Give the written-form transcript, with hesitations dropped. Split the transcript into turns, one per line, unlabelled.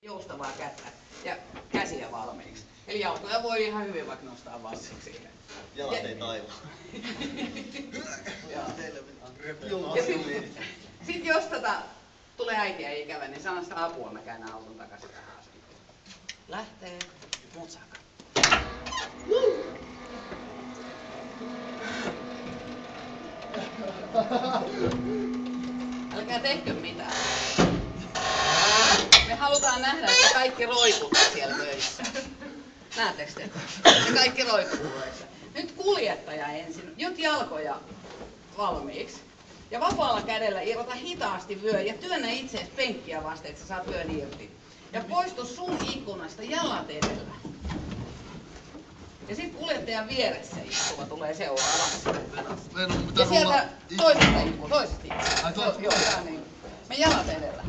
joustavaa kättä ja käsiä valmiiksi. Eli jalkoja voi ihan hyvin vaikka nostaa vassiksi siihen.
Jalat ei taivu.
Sitten jos tulee äitiä ikävä, niin sano sitä apua, mä käännän auton takaisin tähän asentoon. Lähtee, muut saa katsoa. Älkää tehkö mitään. Me halutaan nähdä, että kaikki roikutte siellä möissä. Näettekö te? Ja kaikki roikutte möissä. Nyt kuljettaja ensin. Nyt jalkoja valmiiksi. Ja vapaalla kädellä irrota hitaasti vyö ja työnnä itseäsi penkkiä vasten, että sä saat vyön irti. Ja poistu sun ikkunasta jalat edellä. Ja sitten kuljettajan vieressä istuva tulee seuraavaksi. Ja sieltä toisesta ikkunasta. Joo, niin. Me jalat edellä.